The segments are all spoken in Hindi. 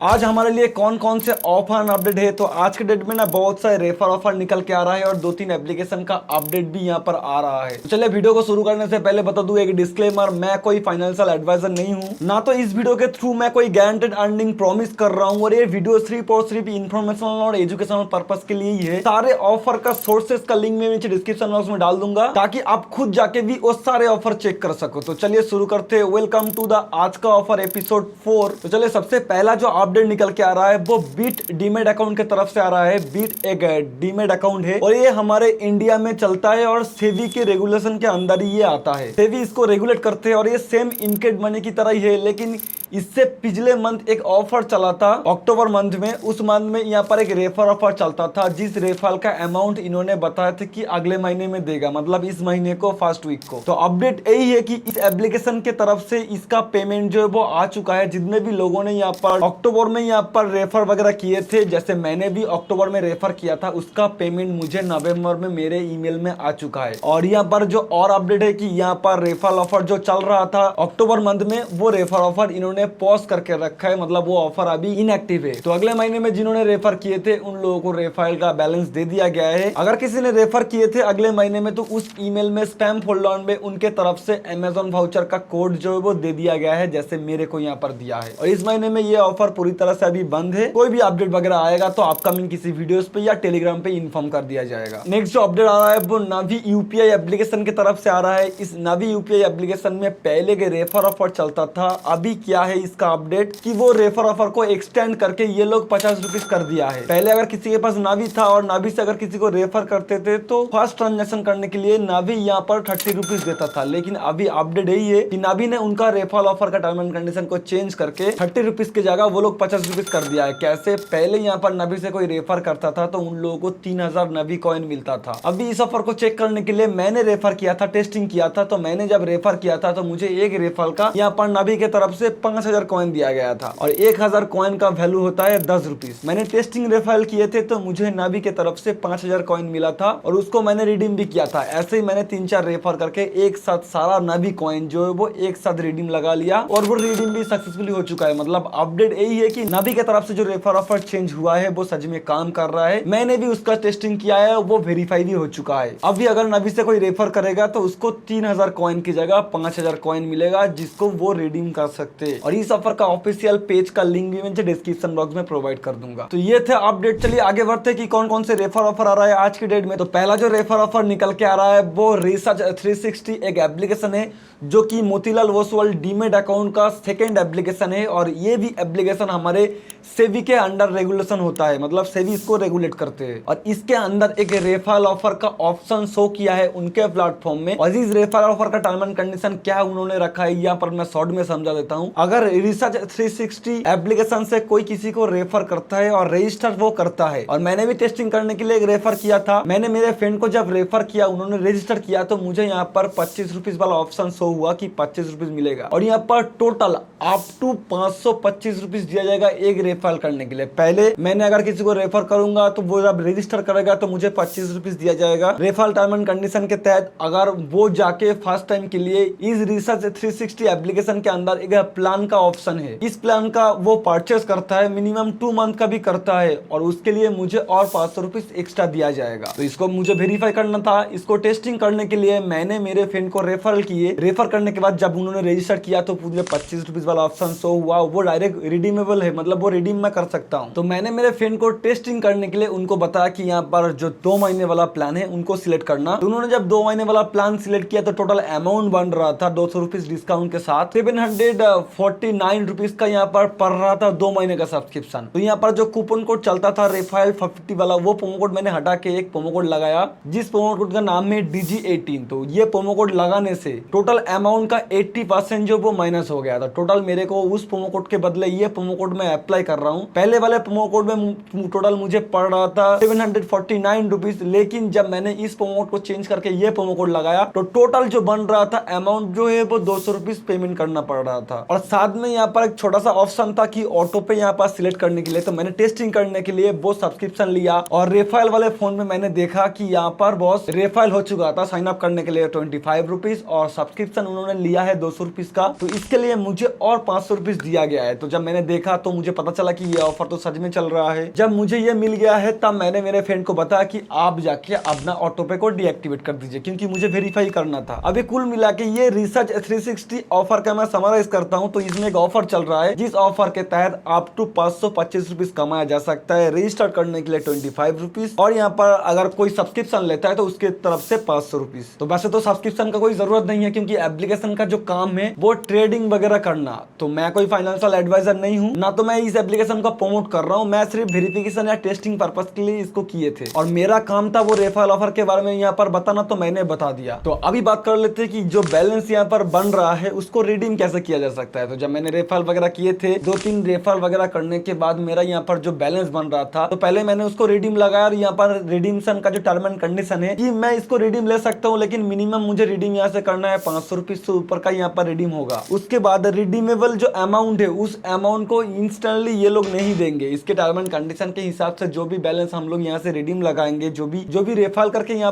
आज हमारे लिए कौन कौन से ऑफर अपडेट है। तो आज के डेट में ना बहुत सारे रेफर ऑफर निकल के आ रहा है और 2-3 एप्लीकेशन का अपडेट भी यहाँ पर आ रहा है। तो चलिए वीडियो को शुरू करने से पहले बता दूं एक डिस्क्लेमर, मैं कोई फाइनेंशियल एडवाइजर नहीं हूँ, ना तो इस वीडियो के थ्रू मैं कोई गारंटेड अर्निंग प्रॉमिस कर रहा हूँ। और ये वीडियो सिर्फ और सिर्फ इन्फॉर्मेशनल और एजुकेशनल पर्पज के लिए ही है। सारे ऑफर का सोर्सेस का लिंक मैं नीचे डिस्क्रिप्शन बॉक्स में डाल दूंगा ताकि आप खुद जाके भी वो सारे ऑफर चेक कर सको। तो चलिए शुरू करते हैं। वेलकम टू द आज का ऑफर एपिसोड 4। तो चलिए सबसे पहला जो अपडेट निकल के आ रहा है वो बीट डीमेट अकाउंट की तरफ से आ रहा है। बीट एक डीमेट अकाउंट है और ये हमारे इंडिया में चलता है और सेबी के रेगुलेशन के अंदर ही ये आता है। सेबी इसको रेगुलेट करते हैं और ये सेम इनकेड मनी की तरह ही है, लेकिन इससे पिछले मंथ एक ऑफर चला था अक्टूबर मंथ में। उस मंथ में यहाँ पर एक रेफर ऑफर चलता था जिस रेफर का अमाउंट इन्होंने बताया था कि अगले महीने में देगा, मतलब इस महीने को फर्स्ट वीक को। तो अपडेट यही है कि इस एप्लीकेशन के तरफ से इसका पेमेंट जो है वो आ चुका है। जितने भी लोगों ने यहाँ पर अक्टूबर में यहाँ पर रेफर वगैरह किए थे, जैसे मैंने भी अक्टूबर में रेफर किया था, उसका पेमेंट मुझे नवंबर में मेरे ईमेल में आ चुका है। और यहाँ पर जो और अपडेट है कि यहाँ पर रेफर ऑफर जो चल रहा था अक्टूबर मंथ में, वो रेफर ऑफर इन्होंने पॉज करके रखा है, मतलब वो ऑफर अभी इनएक्टिव है। तो अगले महीने में जिन्होंने रेफर किए थे उन लोगों को रेफर का बैलेंस दे दिया गया है। अगर किसी ने रेफर किए थे अगले महीने में तो उस ईमेल में स्पैम फोल्डर में उनके तरफ से अमेजॉन वाउचर का कोड जो है वो दे दिया गया है, जैसे मेरे को यहाँ पर दिया है। और इस महीने में ये ऑफर पूरी तरह से अभी बंद है। कोई भी अपडेट वगैरह आएगा तो अपकमिंग किसी वीडियोस पे या टेलीग्राम पे इन्फॉर्म कर दिया जाएगा। नेक्स्ट जो अपडेट आ रहा है वो नावी यूपीआई एप्लीकेशन की तरफ से आ रहा है। इस नावी यूपीआई एप्लीकेशन में पहले के रेफर ऑफर चलता था, अभी क्या है इसका अपडेट कि वो रेफर ऑफर को एक्सटेंड करके ये लोग 50 रुपीज कर दिया है। पहले अगर किसी के पास नावी था और नावी से अगर किसी को रेफर करते थे तो फर्स्ट ट्रांजेक्शन करने के लिए नावी यहाँ पर 30 रुपीज देता था, लेकिन अभी अपडेट यही है कि नावी ने उनका रेफर ऑफर का टर्म एंड कंडीशन को चेंज करके 30 रुपीज की जगह वो लोग 50 रुपीज कर दिया है। कैसे? पहले यहाँ पर नावी से कोई रेफर करता था तो उन लोगों को 3000 नावी कॉइन मिलता था। अभी इस ऑफर को चेक करने के लिए मैंने रेफर किया था, टेस्टिंग किया था। तो मैंने जब रेफर किया था तो मुझे एक रेफर का यहाँ पर नावी के तरफ से 5000 कॉइन दिया गया था और 1000 कॉइन का वैल्यू होता है 10 रुपीज। मैंने टेस्टिंग रेफर किए थे तो मुझे नावी के तरफ से 5000 कॉइन मिला था और उसको मैंने रिडीम भी किया था। ऐसे ही मैंने 3-4 रेफर करके एक साथ सारा नावी कॉइन जो है वो एक साथ रिडीम लगा लिया और वो रिडीम भी सक्सेसफुली हो चुका है। मतलब अपडेट यही है कि नावी के तरफ से जो रेफर ऑफर चेंज हुआ है वो सच में काम कर रहा है। मैंने भी उसका टेस्टिंग किया है, वो वेरीफाई भी हो चुका है। अभी अगर नावी से कोई रेफर करेगा तो उसको 3000 कॉइन की जगह 5000 कॉइन मिलेगा जिसको वो रिडीम कर सकते हैं। और इस ऑफर का ऑफिशियल पेज का लिंक भी मैं डिस्क्रिप्शन बॉक्स में प्रोवाइड कर दूंगा। तो ये थे अपडेट। चलिए आगे बढ़ते हैं कि कौन कौन से रेफर ऑफर आ रहा है आज की डेट में। तो पहला जो रेफर ऑफर निकल के आ रहा है वो रिसर्च 360 एक एप्लीकेशन है जो कि मोतीलाल ओसवाल डीमेट अकाउंट का सेकंड एप्लीकेशन है। और ये भी एप्लीकेशन हमारे सेबी के अंडर रेगुलेशन होता है, मतलब सेबी इसको रेगुलेट करते हैं। और इसके अंदर एक रेफर ऑफर का ऑप्शन शो किया है उनके प्लेटफॉर्म में। और इस रेफर ऑफर का टर्म एंड कंडीशन क्या उन्होंने रखा है यहाँ पर मैं शॉर्ट में समझा देता हूँ। अगर रिसर्च 360 एप्लीकेशन से कोई किसी को रेफर करता है और रजिस्टर वो करता है, और मैंने भी टेस्टिंग करने के लिए एक रेफर किया था, मैंने मेरे फ्रेंड को जब रेफर किया उन्होंने रजिस्टर किया तो मुझे यहाँ पर 25 रुपीज वाला ऑप्शन शो हुआ कि 25 रुपीज मिलेगा। और यहाँ पर टोटल अप टू 525 रुपीज दिया जाएगा एक रेफर करने के लिए। पहले मैंने अगर किसी को रेफर करूंगा तो वो जब रजिस्टर करेगा तो मुझे 25 रुपीज दिया जाएगा रेफर टर्म एंड कंडीशन के तहत। अगर वो जाके फर्स्ट टाइम के लिए इस रिसर्च 360 एप्लीकेशन के अंदर एक प्लान का ऑप्शन है, इस प्लान का वो परचेस करता है, मिनिमम 2 मंथ का भी करता है, और उसके लिए मुझे और 500 रुपीज एक्स्ट्रा दिया जाएगा। तो इसको मुझे वेरीफाई करना था। इसको टेस्टिंग करने के लिए मैंने मेरे फ्रेंड को रेफर किए। रेफर करने के बाद जब उन्होंने रजिस्टर किया तो मुझे 25 रुपीज वाला ऑप्शन शो हुआ। वो डायरेक्ट रिडीमेबल है, मतलब वो रिडीम मैं कर सकता हूँ। तो मैंने मेरे फ्रेंड को टेस्टिंग करने के लिए उनको बताया कि यहाँ पर जो 2 महीने वाला प्लान है उनको सिलेक्ट करना। तो उन्होंने जब 2 महीने वाला प्लान सिलेक्ट किया तो टोटल अमाउंट बन रहा था 200 रुपीज डिस्काउंट के साथ 749 रुपीज का यहाँ पर पड़ रहा था 2 महीने का सब्सक्रिप्शन। तो यहाँ पर जो कूपन कोड चलता था रेफाइल 50 वाला, वो प्रोमो कोड मैंने हटा के एक प्रोमो कोड लगाया जिस प्रोमो कोड का नाम है DG18। तो ये प्रोमो कोड लगाने से टोटल अमाउंट का 80% जो वो माइनस हो गया था। टोटल मेरे को उस प्रोमो कोड के बदले ये प्रोमो कोड मैं अप्लाई कर रहा हूँ। पहले वाले प्रोमो कोड में टोटल मुझे पड़ रहा था 749 रुपीज, लेकिन जब मैंने इस प्रोमो कोड को चेंज करके ये प्रोमो कोड लगाया तो टोटल जो बन रहा था अमाउंट जो है वो 200 रुपीज पेमेंट करना पड़ रहा था। और साथ में यहाँ पर एक छोटा सा ऑप्शन था कि ऑटो पे यहाँ पर सिलेक्ट करने के लिए। तो मैंने टेस्टिंग करने के लिए वो सब्सक्रिप्शन लिया और रेफाइल वाले फोन में मैंने देखा कि यहाँ पर बॉस रेफाइल हो चुका था साइन अप करने के लिए 25 रुपीज और सब्सक्रिप्शन उन्होंने लिया है 200 रुपीज का। तो इसके लिए मुझे और 500 रुपीज दिया गया है। तो जब मैंने देखा तो मुझे पता चला कि ये ऑफर तो सच में चल रहा है। जब मुझे ये मिल गया है तब मैंने मेरे फ्रेंड को बताया कि आप जाके अपना ऑटो पे को डीएक्टिवेट कर दीजिए, क्योंकि मुझे वेरीफाई करना था। अभी कुल मिला के ये रिसर्च 360 ऑफर का मैं समराइज करता हूँ तो इसमें एक ऑफर चल रहा है, जिस ऑफर के तहत अप टू 525 रुपीज कमाया जा सकता है। रजिस्टर करने के लिए 25 रुपीज, और यहाँ पर अगर कोई सब्सक्रिप्शन लेता है तो उसके तरफ से 500 रुपीज। तो वैसे तो सब्सक्रिप्शन का कोई जरूरत नहीं है, क्योंकि एप्लीकेशन का जो काम है वो ट्रेडिंग वगैरह करना। तो मैं कोई फाइनेंशियल एडवाइजर नहीं हूँ, ना तो मैं इस एप्लीकेशन को प्रमोट कर रहा हूँ। मैं सिर्फ वेरिफिकेशन या टेस्टिंग पर्पज के लिए इसको किए थे, और मेरा काम था वो रेफरल ऑफर के बारे में यहाँ पर बताना, तो मैंने बता दिया। तो अभी बात कर लेते हैं कि जो बैलेंस यहाँ पर बन रहा है उसको रिडीम कैसे किया जा सकता है। तो जब मैंने रेफरल वगैरह किए थे, 2-3 रेफरल वगैरह करने के बाद मेरा यहाँ पर जो बैलेंस बन रहा था, तो पहले मैंने उसको रिडीम लगाया। और यहाँ पर रिडीमशन का जो टर्म एंड कंडीशन है कि मैं इसको रिडीम ले सकता हूँ, लेकिन मिनिमम मुझे रिडीम यहाँ से करना है 500 रुपीज से ऊपर का यहाँ पर रिडीम होगा। उसके बाद रिडीमेबल जो अमाउंट है उस अमाउंट को इंस्टेंटली ये लोग नहीं देंगे। इसके टर्म एंड कंडीशन के हिसाब से जो भी बैलेंस हम लोग यहाँ से रिडीम लगाएंगे, जो भी रेफरल करके यहाँ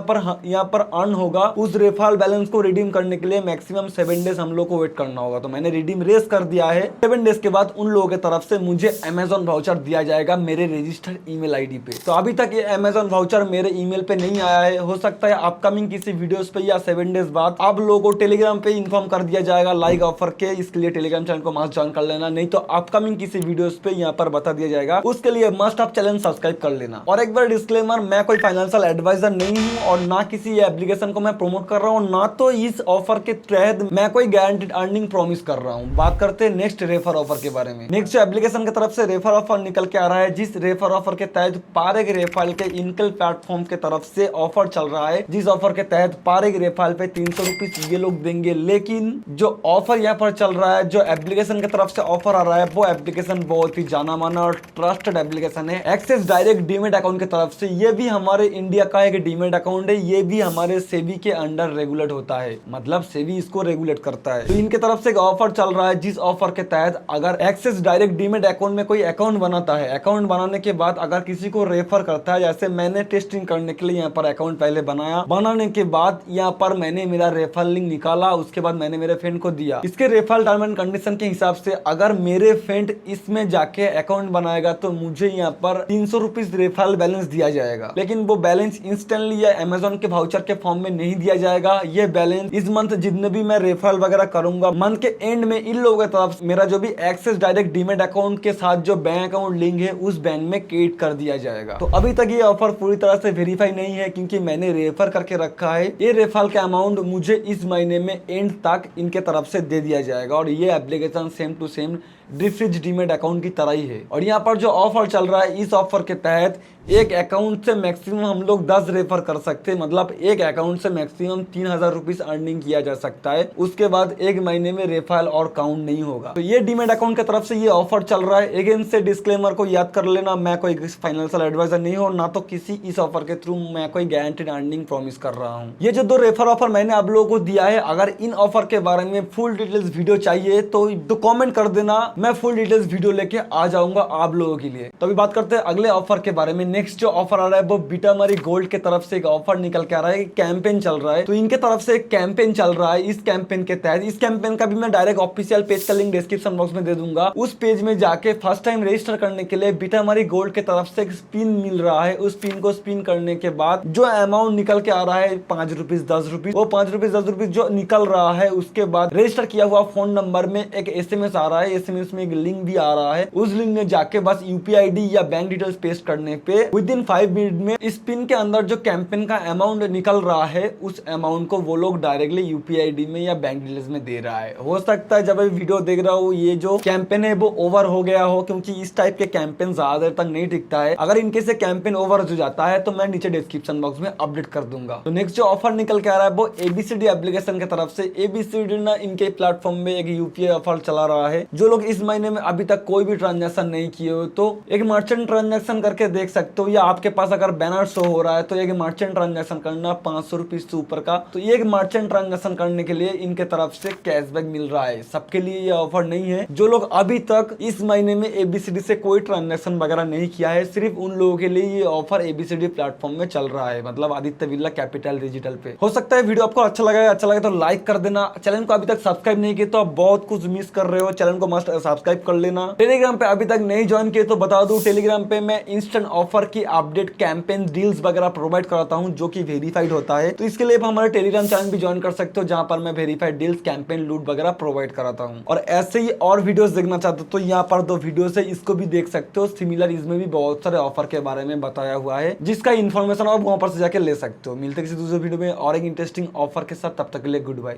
पर अर्न होगा, उस रेफरल बैलेंस को रिडीम करने के लिए मैक्सिमम 7 डेज हम लोग को वेट करना होगा। तो मैंने रिडीम रेस कर दिया है। 7 डेज के बाद उन लोगों की तरफ से मुझे अमेजॉन वाउचर दिया जाएगा मेरे रजिस्टर्ड ईमेल आईडी पे। तो अभी तक ये अमेजॉन वाउचर मेरे ईमेल पे नहीं आया है। हो सकता है अपकमिंग किसी वीडियोस पे या 7 डेज बाद आप लोगों को टेलीग्राम पे इन्फॉर्म कर दिया जाएगा लाइक ऑफर के। इसके लिए टेलीग्राम चैनल को मस्ट ज्वाइन कर लेना, नहीं तो अपकमिंग किसी वीडियोस पे यहाँ पर बता दिया जाएगा। उसके लिए मस्ट आप चैनल सब्सक्राइब कर लेना। और एक बार डिस्क्लेमर, मैं कोई फाइनेंशियल एडवाइजर नहीं हूँ, और ना किसी एप्लीकेशन को मैं प्रमोट कर रहा हूँ, ना तो इस ऑफर के तहत मैं कोई गारंटीड अर्निंग प्रॉमिस कर रहा हूँ। बात करते हैं नेक्स्ट रेफर ऑफर के बारे में। नेक्स्ट एप्लीकेशन की तरफ से रेफर ऑफर निकल के आ रहा है, जिस रेफर ऑफर के तहत पारेग रेफर के इनकल प्लेटफॉर्म के तरफ से ऑफर चल रहा है, जिस ऑफर के तहत पारेग रेफर पे 300 रुपीज ये लोग देंगे। लेकिन जो ऑफर यहाँ पर चल रहा है, जो एप्लीकेशन की तरफ से ऑफर आ रहा है, वो एप्लीकेशन बहुत ही जाना माना और ट्रस्टेड एप्लीकेशन है, एक्सिस डायरेक्ट डीमेट अकाउंट की तरफ से। ये भी हमारे इंडिया का एक डीमेट अकाउंट है, ये भी हमारे सेबी के अंडर रेगुलेट होता है, मतलब सेबी इसको रेगुलेट करता है। तो इनके तरफ से एक ऑफर चल रहा है, जिस ऑफर के तहत अगर एक्सिस डायरेक्ट डीमेट अकाउंट में कोई अकाउंट बनाता है, अकाउंट बनाने के बाद अगर किसी को रेफर करता है, जैसे मैंने टेस्टिंग करने के लिए यहाँ पर अकाउंट पहले बनाया, बनाने के बाद यहाँ पर मैंने मेरा रेफरल लिंक निकाला, उसके बाद मैंने मेरे फ्रेंड को दिया। इसके रेफरल टर्म एंड कंडीशन के हिसाब से अगर मेरे फ्रेंड इसमें जाके अकाउंट बनाएगा तो मुझे यहाँ पर 300 रुपीज रेफरल बैलेंस दिया जाएगा। लेकिन वो बैलेंस इंस्टेंटली या अमेजोन के वाउचर के फॉर्म में नहीं दिया जाएगा। ये बैलेंस इस मंथ जितने भी मैं रेफरल वगैरह करूंगा, मंथ के एंड में इन लोगों की तरफ मेरा जो भी एक्सिस डायरेक्ट डीमेट अकाउंट के साथ जो बैंक अकाउंट लिंक है उस बैंक में क्रेडिट कर दिया जाएगा। तो अभी तक ये ऑफर पूरी तरह से वेरीफाई नहीं है, क्योंकि मैंने रेफर करके रखा है। ये रेफरल का अमाउंट मुझे इस महीने में एंड तक इनके तरफ से दे दिया जाएगा, और ये एप्लीकेशन सेम टू सेम डिफ्रिज डीमेट अकाउंट की तरह ही है। और यहाँ पर जो ऑफर चल रहा है, इस ऑफर के तहत एक अकाउंट से मैक्सिमम हम लोग 10 रेफर कर सकते हैं, मतलब एक अकाउंट से मैक्सिमम 3000 रुपीज अर्निंग किया जा सकता है। उसके बाद एक महीने में रेफरल और काउंट नहीं होगा। तो ये डीमेट अकाउंट की तरफ से ये ऑफर चल रहा है। अगेन से डिस्क्लेमर को याद कर लेना, मैं कोई फाइनेंशियल एडवाइजर नहीं हूँ, ना तो किसी इस ऑफर के थ्रू मैं कोई गारंटीड अर्निंग प्रॉमिस कर रहा हूँ। ये जो 2 रेफर ऑफर मैंने आप लोगों को दिया है, अगर इन ऑफर के बारे में फुल डिटेल्स वीडियो चाहिए तो कॉमेंट कर देना, मैं फुल डिटेल्स वीडियो लेके आ जाऊंगा आप लोगों के लिए। तो अभी बात करते हैं अगले ऑफर के बारे में। नेक्स्ट जो ऑफर आ रहा है वो बीटामरी गोल्ड के तरफ से एक ऑफर निकल के आ रहा है, कैंपेन चल रहा है। तो इनके तरफ से एक कैंपेन चल रहा है। इस कैंपेन के तहत, इस कैंपेन का भी मैं डायरेक्ट ऑफिशियल पेज का लिंक डिस्क्रिप्शन बॉक्स में दे दूंगा। उस पेज में जाके फर्स्ट टाइम रजिस्टर करने के लिए बीटामरी गोल्ड के तरफ से एक स्पिन मिल रहा है। उस पिन को स्पिन करने के बाद जो अमाउंट निकल के आ रहा है 5 रुपीज 10 रुपीज, वो 5 रुपीज 10 रुपीज जो निकल रहा है, उसके बाद रजिस्टर किया हुआ फोन नंबर में एक SMS आ रहा है। SMS में एक लिंक भी आ रहा है। उस लिंक में जाके बस UPI ID या बैंक डिटेल्स पेस्ट करने पे विद इन 5 मिनट में इस पिन के अंदर जो कैंपेन का अमाउंट निकल रहा है, उस अमाउंट को वो लोग डायरेक्टली UPI ID में या बैंक डिटेल्स में दे रहा है। हो सकता है जब मैं वीडियो देख रहा हूँ ये जो कैंपेन है वो ओवर हो गया हो, क्योंकि इस टाइप के कैंपेन ज्यादा देर तक नहीं टिकता है। अगर इनके से कैंपेन ओवर हो जाता है तो मैं नीचे डिस्क्रिप्शन बॉक्स में अपडेट कर दूंगा। तो नेक्स्ट जो ऑफर निकल के आ रहा है वो ABCD एप्लीकेशन की तरफ से। ABCD ना इनके प्लेटफॉर्म में एक UPI ऑफर चला रहा है। जो लोग इस महीने में अभी तक कोई भी ट्रांजैक्शन नहीं किए हो तो एक मर्चेंट ट्रांजैक्शन करके देख सकते सकते हो, या आपके पास अगर बैनर शो हो रहा है तो एक मर्चेंट ट्रांजैक्शन करना 500 रुपीज से ऊपर का, तो एक मर्चेंट ट्रांजैक्शन करने के लिए इनके तरफ से कैशबैक मिल रहा है। सबके लिए ये ऑफर नहीं है। जो लोग अभी तक इस महीने में एबीसीडी से कोई ट्रांजैक्शन वगैरह नहीं किया है, सिर्फ उन लोगों के लिए ये ऑफर एबीसीडी प्लेटफॉर्म में चल रहा है, मतलब आदित्य बिरला कैपिटल डिजिटल पे। हो सकता है वीडियो आपको अच्छा लगे तो लाइक कर देना। चैनल को अभी तक सब्सक्राइब नहीं किया तो आप बहुत कुछ मिस कर रहे हो, चैनल को मस्ट सब्सक्राइब कर लेना। टेलीग्राम पे अभी तक नहीं ज्वाइन किए तो बता दूं, टेलीग्राम पे मैं इंस्टेंट ऑफर की अपडेट, कैंपेन, डील्स वगैरह प्रोवाइड कराता हूं जो कि वेरीफाइड होता है। तो इसके लिए आप हमारे टेलीग्राम चैनल भी ज्वाइन कर सकते हो, जहां पर मैं वेरीफाइड डील्स, कैंपेन, लूट वगैरह प्रोवाइड कराता हूं। और ऐसे ही और वीडियोस देखना चाहते हो तो यहाँ पर 2 वीडियोस है, इसको भी देख सकते हो। सिमिलर इसमें भी बहुत सारे ऑफर के बारे में बताया हुआ है, जिसका इन्फॉर्मेशन आप वहां पर से जाके ले सकते हो। मिलते किसी दूसरे वीडियो में और एक इंटरेस्टिंग ऑफर के साथ, तब तक के लिए गुड बाय।